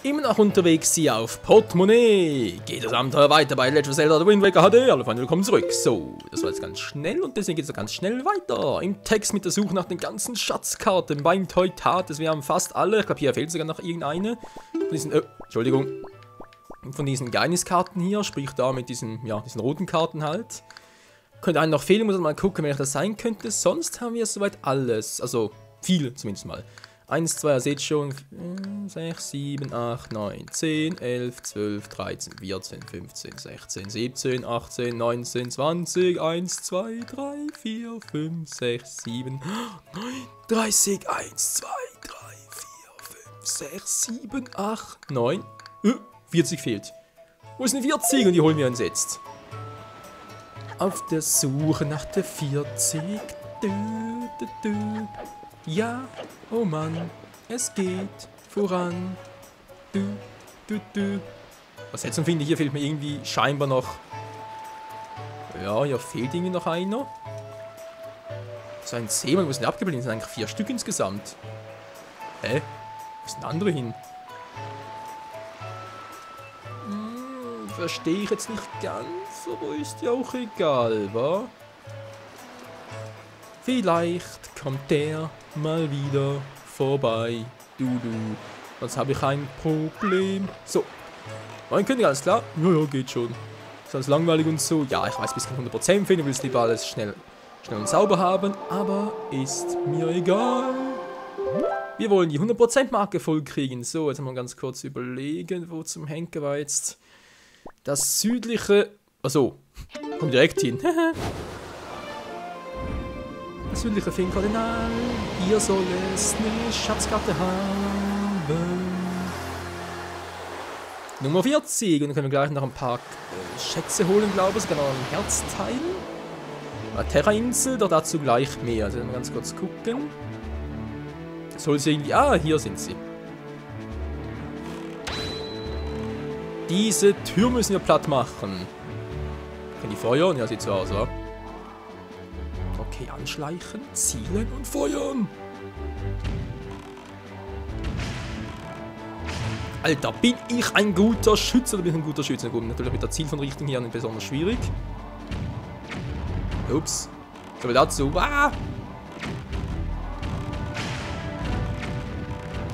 Immer noch unterwegs hier auf Portemonnaie. Geht das Abenteuer weiter bei Legend of Zelda The Wind Waker HD. Hallo Freunde, willkommen zurück. So, das war jetzt ganz schnell und deswegen geht es ganz schnell weiter. Im Text mit der Suche nach den ganzen Schatzkarten beim Toy-Tat. Wir haben fast alle. Ich glaube, hier fehlt sogar noch irgendeine. Von diesen, Entschuldigung. Von diesen Geheimniskarten hier, sprich da mit diesen, ja, diesen roten Karten halt. Könnte einen noch fehlen, muss man mal gucken, wer das sein könnte. Sonst haben wir soweit alles. Also, viel zumindest mal. 1, 2, ihr seht schon, 6, 7, 8, 9, 10, 11, 12, 13, 14, 15, 16, 17, 18, 19, 20, 1, 2, 3, 4, 5, 6, 7, 9, 30, 1, 2, 3, 4, 5, 6, 7, 8, 9, 40 fehlt. Wo ist denn 40? Und die holen wir uns jetzt. Auf der Suche nach der 40. Ja, oh Mann, es geht voran. Was jetzt finde ich, hier fehlt mir irgendwie scheinbar noch. Ja, hier fehlt irgendwie noch einer. So ein Seemann, wo ist denn abgebildet? Das sind eigentlich 4 Stück insgesamt. Hä? Wo ist denn der andere hin? Verstehe ich jetzt nicht ganz, aber ist ja auch egal, wa? Vielleicht kommt der mal wieder vorbei. Sonst habe ich ein Problem. So. Mein König, alles klar? Ja, geht schon. Ist alles langweilig und so. Ja, ich weiß, bis kein 100% finden. Du willst lieber alles schnell und sauber haben. Aber ist mir egal. Wir wollen die 100% Marke voll kriegen. So, jetzt mal ganz kurz überlegen, wo zum Henker war jetzt das südliche. Achso, komm direkt hin. Das südliche Feenkardinal, hier soll es eine Schatzkarte haben. Nummer 40. Und dann können wir gleich noch ein paar Schätze holen, glaube ich. Sogar noch ein Herzteil. Terra-Insel, doch dazu gleich mehr. Also, mal ganz kurz gucken. Soll sie irgendwie. Ah, hier sind sie. Diese Tür müssen wir platt machen. Können die feuern? Ja, sieht so aus, oder? Okay, anschleichen, zielen und feuern. Alter, bin ich ein guter Schütze oder bin ich ein guter Schütze? Gut, natürlich mit der Zielvorrichtung hier besonders schwierig. Ups. So viel dazu. Ah!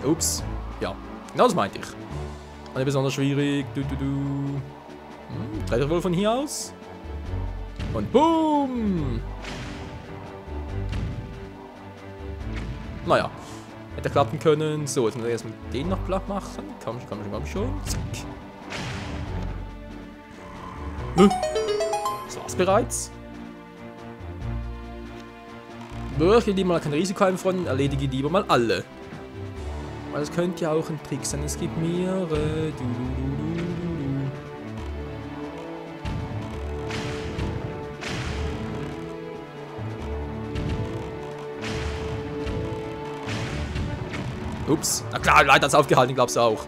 Ups. Ja, genau das meinte ich. Eine besonders schwierig. Dreht er wohl von hier aus? Und boom! Naja, hätte klappen können. So, jetzt müssen wir erstmal den noch platt machen. Komm schon. Zack. Das war's bereits. Ich will lieber mal kein Risiko einfreuen, erledige lieber mal alle. Weil es könnte ja auch ein Trick sein. Es gibt mehrere. Ups. Na klar, Leiter hat's aufgehalten, glaubst du auch.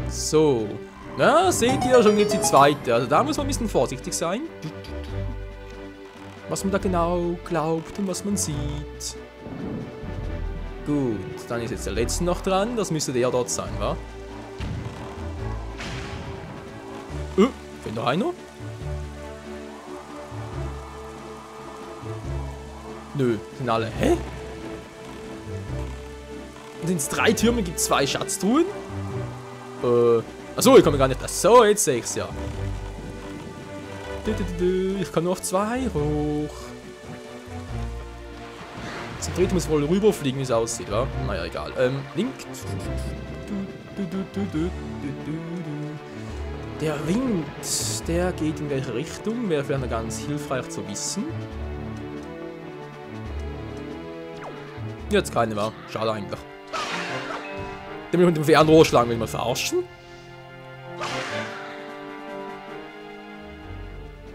So. Na, seht ihr, schon jetzt die zweite. Also da muss man ein bisschen vorsichtig sein. Was man da genau glaubt und was man sieht. Gut, dann ist jetzt der letzte noch dran. Das müsste der dort sein, wa? Fehlt noch einer? Nö, sind alle. Hä? Sind es 3 Türme, gibt 2 Schatztruhen? Achso, ich komme gar nicht. Achso, jetzt sehe ich's ja. Ich kann nur auf 2 hoch. Zum dritten muss wohl rüberfliegen, wie es aussieht, wa? Naja, egal. Link. Der Wind, der geht in welche Richtung? Wäre vielleicht ganz hilfreich zu wissen. Jetzt keine mehr. Schade eigentlich. Den will ich mit dem Fernrohr schlagen, will man verarschen.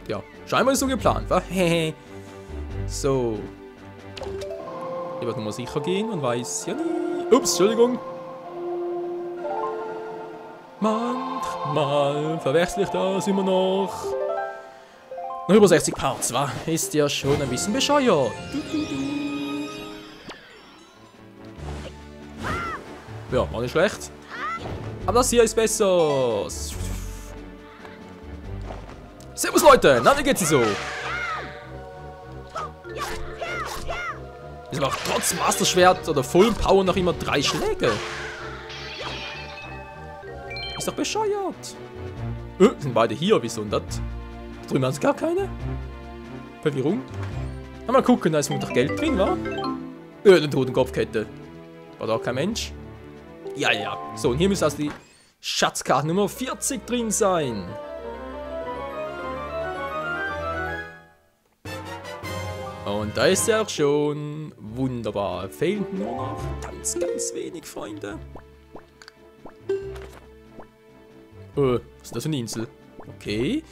Ja, scheinbar ist so geplant, wa? Hehe. So. Hier wird nochmal sicher gehen und weiß ja nie. Ups, Entschuldigung. Manchmal verwechsel ich das immer noch. Noch über 60 Parts, wa? Ist ja schon ein bisschen bescheuert. Ja, war nicht schlecht. Aber das hier ist besser. Servus Leute, na wie geht's so? Ist aber auch trotz Masterschwert oder vollen Power noch immer 3 Schläge. Ist doch bescheuert. Sind beide hier, wieso denn das? Da drüben haben sie gar keine. Verwirrung. Mal gucken, da ist doch Geld drin, wa? Eine Totenkopfkette. War da kein Mensch? Ja, ja. So, und hier müsste also die Schatzkarte Nummer 40 drin sein. Und da ist er auch schon. Wunderbar. Fehlen nur noch ganz, ganz wenig, Freunde. Was ist das für eine Insel? Okay.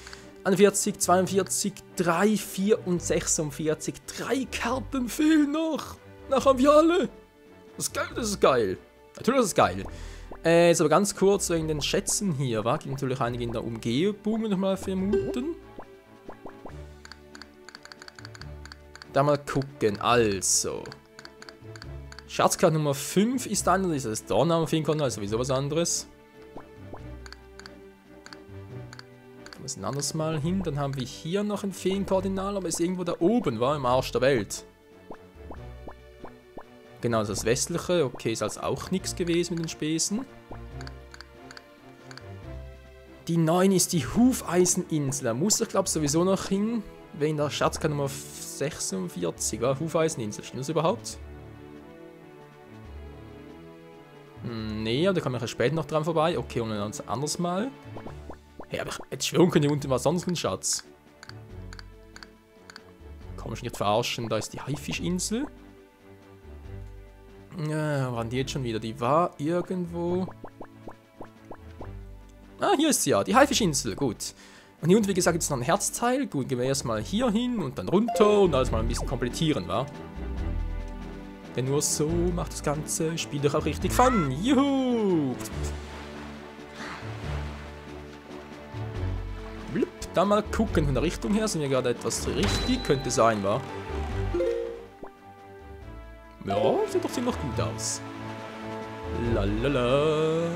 41, 42, 3, 4 und 46. 3 Karten fehlen noch. Nach haben wir alle. Das ist geil, das ist geil. Natürlich ist es geil. Jetzt aber ganz kurz wegen den Schätzen hier, wa? Gibt natürlich einige in der Umgebung, würde ich mal vermuten. Da mal gucken, also. Schatzkarte Nummer 5 ist eine, das ist da Name finden konnte, also sowieso was anderes. Da müssen wir ein anderes Mal hin, dann haben wir hier noch ein Feenkardinal, aber ist irgendwo da oben, war im Arsch der Welt. Genau, das westliche, okay, ist also auch nichts gewesen mit den Spesen. Die 9 ist die Hufeiseninsel, da muss ich glaube sowieso noch hin, wegen der Schatzkarte Nummer 46, ja, Hufeiseninsel, stimmt das überhaupt? Nee, aber da kann man ja später noch dran vorbei, okay, und ein anderes Mal. Hey, aber ich hätte schwören können, hier unten war sonst ein Schatz. Kann man sich nicht verarschen, da ist die Haifischinsel. Ja, waren die jetzt schon wieder? Die war irgendwo... Ah, hier ist sie ja, die Haifischinsel, gut. Und hier unten, wie gesagt, gibt es noch ein Herzteil. Gut, gehen wir erstmal hier hin und dann runter und alles mal ein bisschen komplettieren, wa? Denn nur so macht das ganze Spiel doch auch richtig Fun. Juhu! Blip, da mal gucken von der Richtung her. Sind wir gerade etwas richtig? Könnte sein, wa? Ja, sieht doch ziemlich gut aus. Lalala,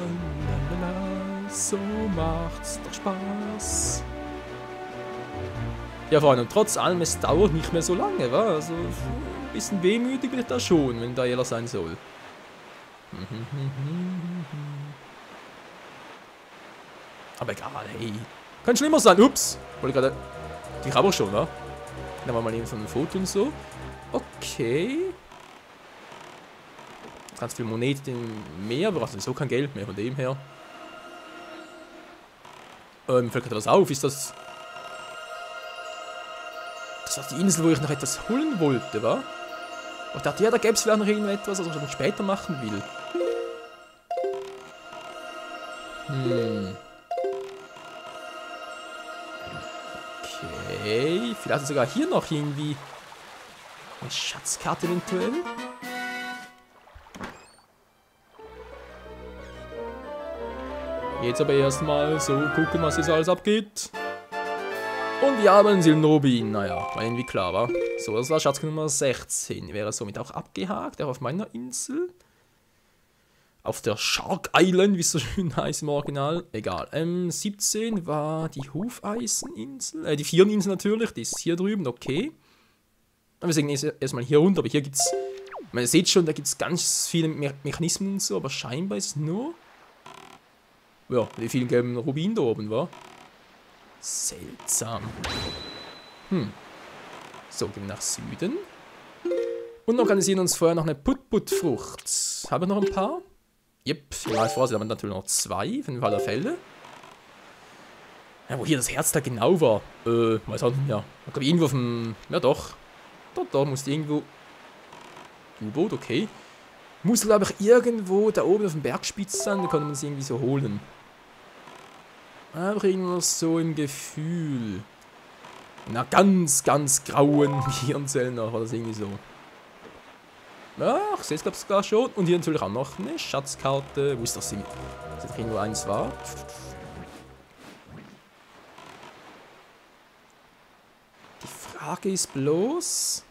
lalala, so macht's doch Spaß. Ja, Freunde, und trotz allem, es dauert nicht mehr so lange, wa? Also, ein bisschen wehmütig bin ich da schon, wenn da jeder sein soll. Aber egal, hey. Kann schlimmer sein, ups. Wollte gerade... Ich habe auch schon, wa? Dann machen wir mal eben so ein Foto und so. Okay. Ganz viel Moneten mehr, aber also so kein Geld mehr von dem her. Fällt gerade was auf, ist das... Das war die Insel, wo ich noch etwas holen wollte, wa? Ich dachte, ja, da gäbe es vielleicht noch irgendetwas, was ich dann später machen will. Okay, vielleicht sogar hier noch irgendwie eine Schatzkarte eventuell. Jetzt aber erstmal so gucken, was jetzt alles abgeht. Und wir haben einen Silbenrubin. Naja, war irgendwie klar, wa? So, das war Schatzkarte Nummer 16. Wäre somit auch abgehakt, auch auf meiner Insel. Auf der Shark Island, wie es so schön heißt im Original. Egal. 17 war die Hufeiseninsel. Die Viereninsel natürlich, die ist hier drüben, okay. Aber wir sehen erstmal hier runter, aber hier gibt's... Man seht schon, da gibt es ganz viele Mechanismen und so, aber scheinbar ist es nur... Ja, die vielen gelben Rubin da oben, wa? Seltsam. So, gehen wir nach Süden. Und organisieren uns vorher noch eine Put-Put-Frucht. Haben wir noch ein paar? Jep, ja, Vorsicht, haben wir natürlich noch 2, für den Fall der Fälle. Ja, wo hier das Herz da genau war. Weiß auch nicht mehr. Ich glaube, irgendwo auf dem... Ja, doch. Da musste irgendwo... U-Boot, okay. Muss, glaube ich, irgendwo da oben auf dem Bergspitz sein. Da konnte man es irgendwie so holen. Aber irgendwas so im Gefühl. In einer ganz, ganz grauen Hirnzellen noch, oder irgendwie so. Ja, ich sehe es, glaube ich, sogar schon. Und hier natürlich auch noch eine Schatzkarte. Wo ist das? Dass das irgendwo eins war. Frage ist bloß...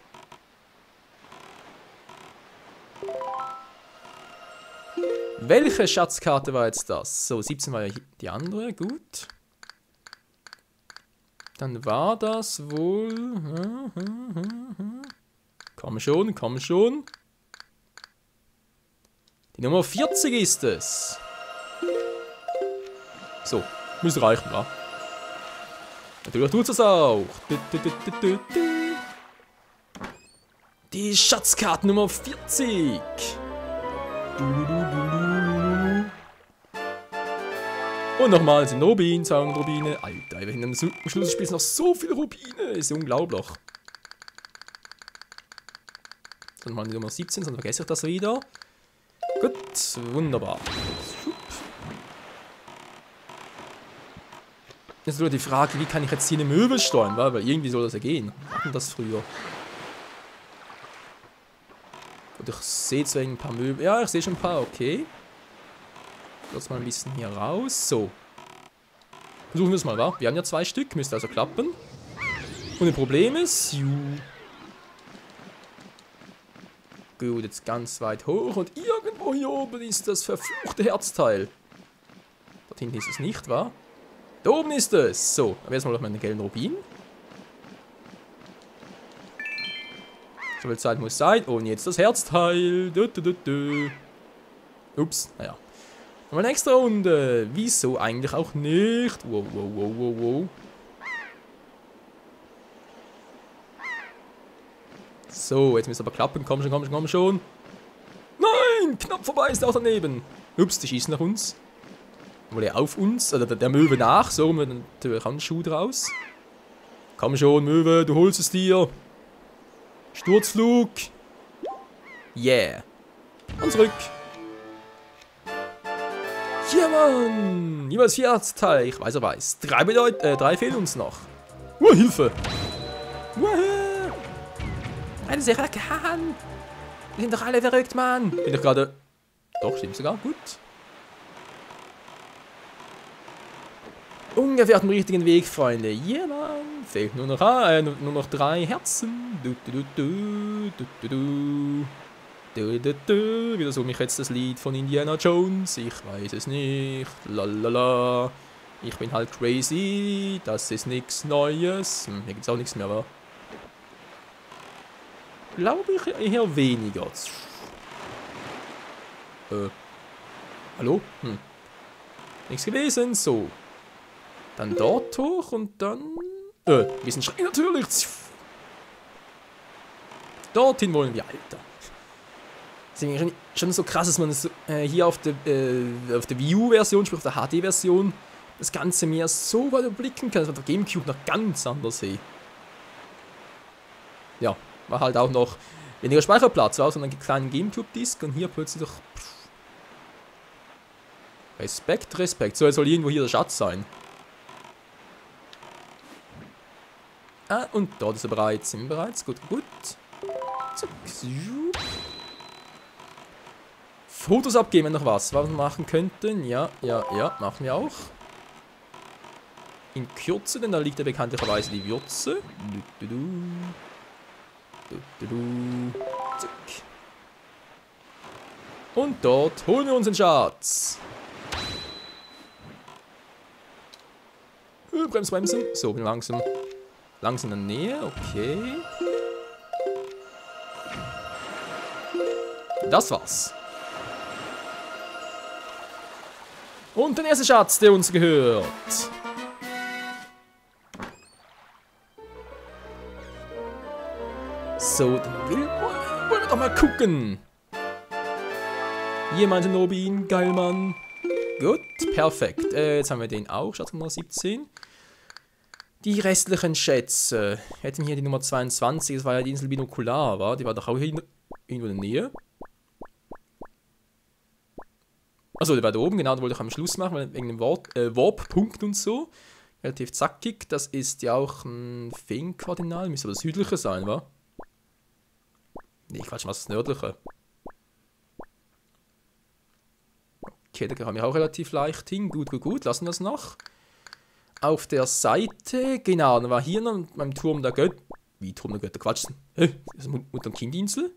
Welche Schatzkarte war jetzt das? So, 17 war ja die andere, gut. Dann war das wohl... Komm schon, komm schon. Die Nummer 40 ist es. So, müsste reichen, wa? Natürlich tut es auch. Die Schatzkarte Nummer 40. Und nochmal sind Rubin, 200 Rubine. Alter, wir haben am Schluss des Spiels noch so viele Rubine. Ist unglaublich. Dann mal die Nummer 17, sonst vergesse ich das wieder. Gut, wunderbar. Jetzt nur die Frage, wie kann ich jetzt hier eine Möwe steuern? Weil irgendwie soll das ja gehen. Wir hatten das früher. Und ich sehe jetzt ein paar Möwen. Ja, ich sehe schon ein paar, okay. Lass mal ein bisschen hier raus. So. Versuchen wir es mal, wa? Wir haben ja 2 Stück, müsste also klappen. Und ein Problem ist... Gut, jetzt ganz weit hoch und irgendwo hier oben ist das verfluchte Herzteil. Dort hinten ist es nicht, wa? Da oben ist es. So, aber jetzt mal noch meinen gelben Rubin. So viel Zeit muss sein. Und jetzt das Herzteil. Ups, naja. Nochmal eine extra Runde. Wieso eigentlich auch nicht? Wow, wow, wow, wow, wow. So, jetzt müsste aber klappen. Komm schon, komm schon, komm schon. Nein! Knapp vorbei ist auch daneben. Ups, die schießen nach uns. Wohl ja auf uns. Oder der Möwe nach. So, mit dem Handschuh draus. Komm schon, Möwe, du holst es dir. Sturzflug. Yeah. Und zurück. Ja, Mann. Jeweils 4 Herzteile. Ich weiß, er weiß. 3 fehlen uns noch. Hilfe. Eine Sache kann. Wir sind doch alle verrückt, Mann. Bin doch gerade... Doch, stimmt sogar. Gut. Ungefähr auf dem richtigen Weg, Freunde. Ja, Mann. Fehlt nur noch 3 Herzen. Wieder so mich jetzt das Lied von Indiana Jones. Ich weiß es nicht. Lalala. Ich bin halt crazy. Das ist nichts Neues. Hier gibt es auch nichts mehr, wa? Glaube ich eher weniger. Hallo? Nichts gewesen. So. Dann dort hoch und dann... wir sind schräg natürlich. Dorthin wollen wir, Alter. Das ist schon so krass, dass man das, hier auf der Wii U-Version, sprich auf der HD-Version, das Ganze mehr so weit überblicken kann. Das war der Gamecube noch ganz anders sehe. Ja, war halt auch noch weniger Speicherplatz, war so einen kleinen Gamecube-Disc und hier plötzlich doch... Respekt, Respekt. So, jetzt soll irgendwo hier der Schatz sein. Ah, und dort ist er bereits. Sind wir bereits? Gut, gut. Zack. Fotos abgeben, wenn noch was wir machen könnten. Ja, ja, ja, machen wir auch. In Kürze, denn da liegt ja bekanntlicherweise die Würze. Zack. Und dort holen wir uns den Schatz. Bremsen, bremsen. So, bin langsam. Langsam in der Nähe, okay. Das war's. Und der erste Schatz, der uns gehört. So, dann wollen wir doch mal gucken. Hier meinte Nobin, geil, Mann. Gut, perfekt. Jetzt haben wir den auch, Schatz Nummer 17. Die restlichen Schätze. Hätten hier die Nummer 22, das war ja die Insel Binokular, war? Die war doch auch hier irgendwo in der Nähe. Achso, die war da oben, genau, da wollte ich am Schluss machen, wegen dem Warp-Punkt und so. Relativ zackig. Das ist ja auch ein Feenkardinal, müsste aber das südliche sein, wa? Nee, Quatsch, was ist das nördliche? Okay, da kam ich auch relativ leicht hin. Gut, gut, gut, lassen wir das noch. Auf der Seite, genau, dann war hier noch beim Turm der Wie Turm der Götter? Quatsch. Hä? Das ist Mutter- und Kindinsel?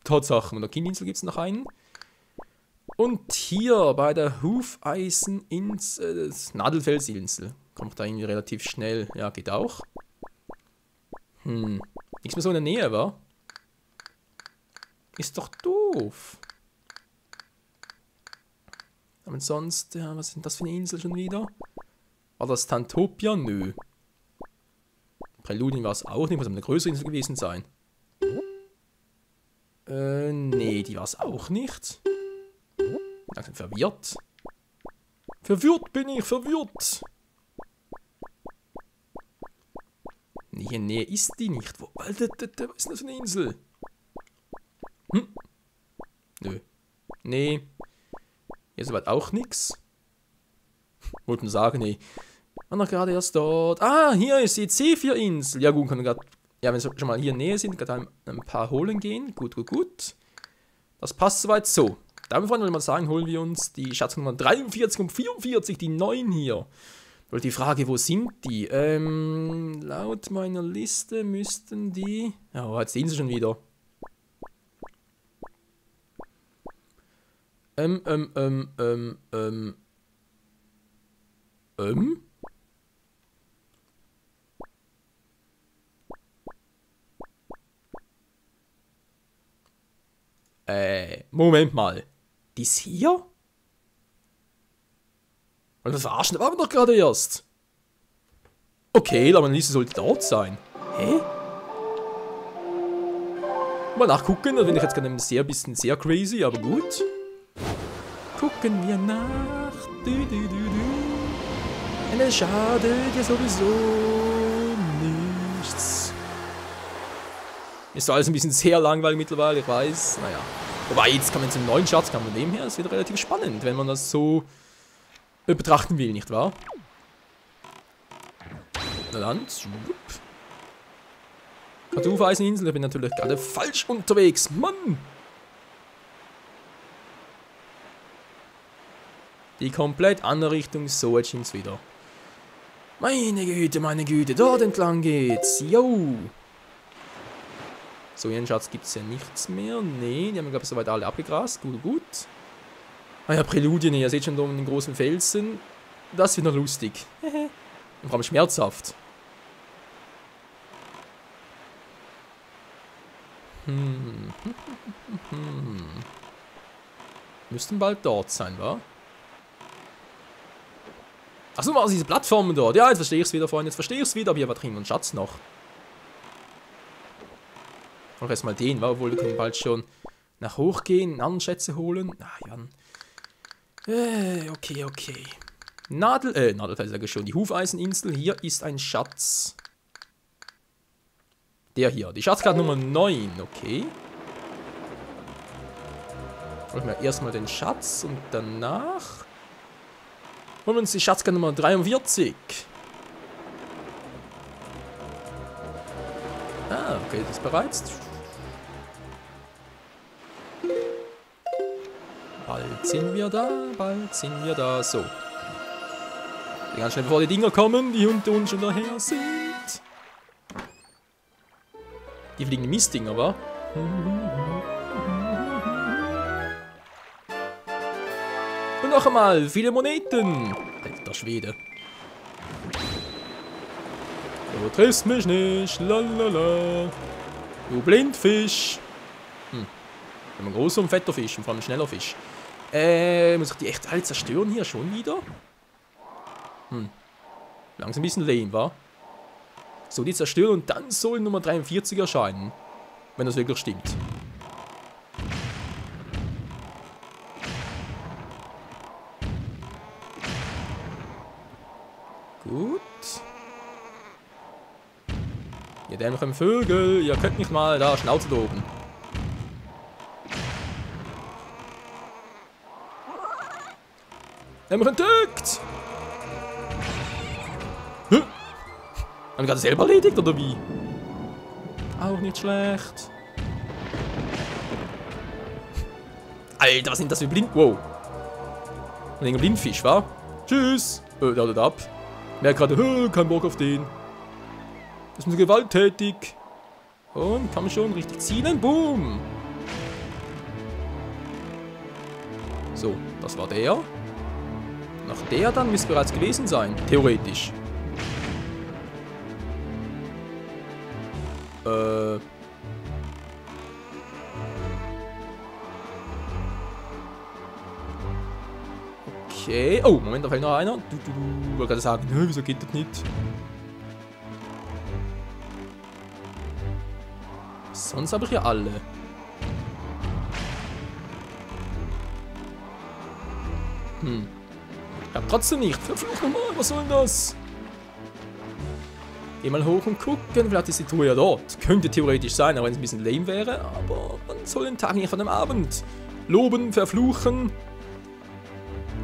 Tatsache, Mutter- und Kindinsel gibt es noch einen. Und hier bei der Hufeiseninsel, Nadelfelsinsel. Kommt da irgendwie relativ schnell. Ja, geht auch. Nichts mehr so in der Nähe, wa? Ist doch doof. Aber sonst, ja, was ist denn das für eine Insel schon wieder? War das Tantopia? Nö. Präludien war es auch nicht, muss aber eine größere Insel gewesen sein. Nee, die war es auch nicht. Langsam verwirrt. Verwirrt bin ich, verwirrt. Nee, hier in Nähe ist die nicht. Wo ist denn das für eine Insel? Nö. Nee. Hier soweit auch nix. Wollte nur sagen, nee. War noch gerade erst dort. Ah, hier ist die C4-Insel. Ja gut, können wir gerade, ja, wenn wir schon mal hier in Nähe sind, gerade ein paar holen gehen. Gut, gut, gut. Das passt soweit so. Damit, Freunde, würde ich mal sagen, holen wir uns die Schatznummern 43 und 44, die neuen hier. Und die Frage, wo sind die? Laut meiner Liste müssten die... Ja, jetzt sehen sie schon wieder. Moment mal. Die ist hier? Und das Verarschen, da waren wir doch gerade erst. Okay, aber meine Liste sollte dort sein. Hä? Mal nachgucken, da bin ich jetzt gerade ein bisschen sehr crazy, aber gut. Gucken wir nach. Es schadet ja sowieso nichts. Ist doch alles ein bisschen sehr langweilig mittlerweile, ich weiß. Naja. Wobei, jetzt kann man zum neuen Schatz, kann man nehmen her, ist wieder relativ spannend, wenn man das so betrachten will, nicht wahr? Na dann, Hufeiseninsel, ich bin natürlich gerade falsch unterwegs, Mann! Die komplett andere Richtung, so jetzt schien's wieder. Meine Güte, dort entlang geht's, yo! So, hier in Schatz gibt's ja nichts mehr, nee, die haben wir glaube ich soweit alle abgegrast, gut, gut. Ah ja, Präludien, ihr seht schon da um den großen Felsen. Das wird noch lustig. Und vor allem schmerzhaft. Müssten bald dort sein, wa? Achso, was diese Plattformen dort? Ja, jetzt verstehe ich es wieder, Freunde. Jetzt verstehe ich es wieder, aber hier war drin ein Schatz noch. Auch erstmal den, wa? Obwohl wir können bald schon nach hoch gehen, anderen Schätze holen. Ah, ja. Okay. Nadelfels sage ich schon. Die Hufeiseninsel. Hier ist ein Schatz. Der hier. Die Schatzkarte Nummer 9. Okay. Holen wir erstmal den Schatz und danach holen wir uns die Schatzkarte Nummer 43. Ah, okay, das ist bereits. Bald sind wir da, so. Ganz schnell bevor die Dinger kommen, die hinter uns schon daher sind. Die fliegen Mistdinger, wa? Und noch einmal, viele Moneten. Alter Schwede. Du triffst mich nicht, lalala. Du Blindfisch. Ein großer und fetter Fisch und vor allem ein schneller Fisch. Muss ich die echt alle zerstören hier schon wieder? Langsam ein bisschen lame, wa? So, die zerstören und dann soll Nummer 43 erscheinen. Wenn das wirklich stimmt. Gut. Ihr dämlichen Vögel, ihr könnt nicht mal da Schnauze da oben. Haben wir entdeckt! Hä? Haben wir gerade selber erledigt, oder wie? Auch nicht schlecht. Alter, was sind das für Wow. Ein Blindfisch, wa? Tschüss! Der ab. Merkt gerade, kein Bock auf den. Das ist mir gewalttätig. Und komm schon, richtig zielen. Boom. So, das war der. Nach der dann müsste bereits gewesen sein. Theoretisch. Okay. Oh, Moment, da fällt noch einer. Ich wollte gerade sagen, wieso geht das nicht? Sonst habe ich ja alle. Ich hab trotzdem nicht. Verflucht nochmal, was soll denn das? Geh mal hoch und gucken, vielleicht ist die Truhe ja dort. Könnte theoretisch sein, auch wenn es ein bisschen lame wäre, aber man soll den Tag nicht von dem Abend loben, verfluchen.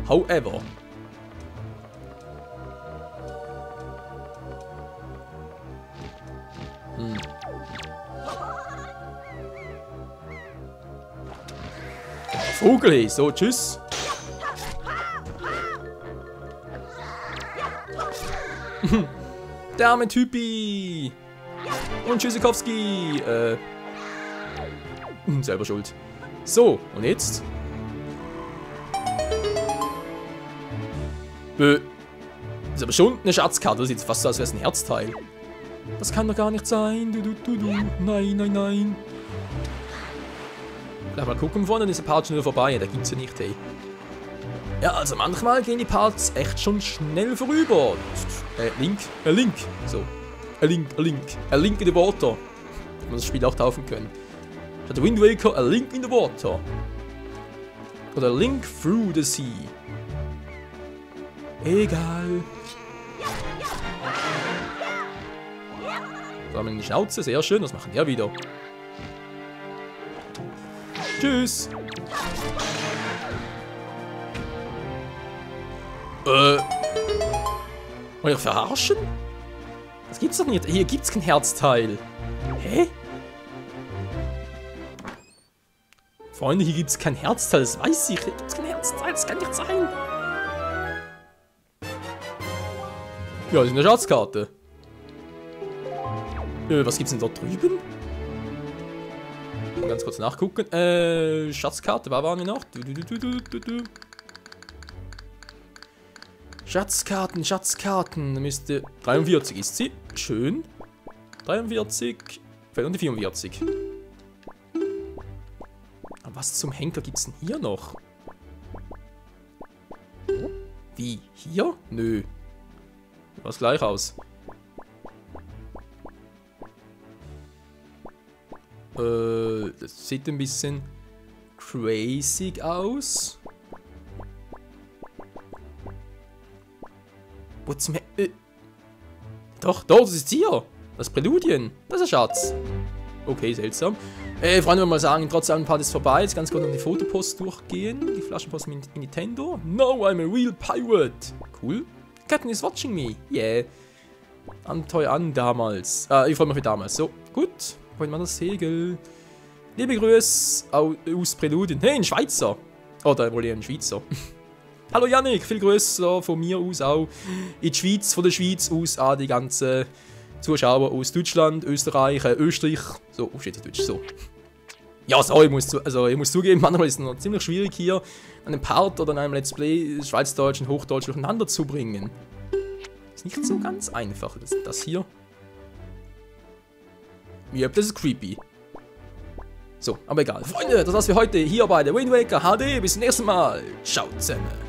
However. Vogel, hey, so, tschüss. Der arme Typi. Und Tschüssikowski. Selber schuld. So, und jetzt? Das ist aber schon eine Schatzkarte. Das sieht fast so aus, als wäre es ein Herzteil. Das kann doch gar nicht sein. Nein, nein, nein. Mal gucken, vorne ist der Part schneller vorbei. Da gibt's ja nicht, hey. Ja, also manchmal gehen die Parts echt schon schnell vorüber. Link. So. Link in the water. Dass man das Spiel auch taufen können. Statt Wind Waker, a link in the water. Oder link through the sea. Egal. So, haben wir in die Schnauze, sehr schön. Was machen der wieder? Tschüss. Wollt ihr verarschen? Das gibt's doch nicht. Hier gibt's kein Herzteil. Hä? Freunde, hier gibt's kein Herzteil. Das weiß ich. Hier gibt's kein Herzteil. Das kann nicht sein. Ja, das ist eine Schatzkarte. Was gibt's denn dort drüben? Ganz kurz nachgucken. Schatzkarte, da waren wir noch. Schatzkarten. Da müsste 43 ist sie. Schön. 43. Fällt unter 44. Aber was zum Henker gibt's denn hier noch? Wie? Hier? Nö. Was gleich aus. Das sieht ein bisschen crazy aus. Wo zum Doch, das ist hier. Das Präludien. Das ist ein Schatz. Okay, seltsam. Freunde, mal sagen, trotz allem Part ist vorbei. Jetzt ganz kurz an die Fotopost durchgehen. Die Flaschenpost mit Nintendo. No, I'm a real pirate. Cool. Captain is watching me. Yeah. Abenteuer an damals. Ich freue mich wie damals. So, gut. Wollen wir das Segel? Liebe Grüße aus Präludien. Hey, ein Schweizer. Oder wohl eher ein Schweizer. Hallo Yannick, viel Grüße von mir aus auch in die Schweiz, von der Schweiz aus an die ganzen Zuschauer aus Deutschland, Österreich, Österreich. So, oh shit, Deutsch, so. Ja, so, ich muss zugeben, manchmal ist es noch ziemlich schwierig hier, einen Part oder in einem Let's Play Schweizdeutsch und Hochdeutsch durcheinander zu bringen. Ist nicht so ganz einfach, das hier. Yep, das ist creepy. So, aber egal. Freunde, das war's für heute hier bei der Wind Waker HD. Bis zum nächsten Mal. Ciao zusammen.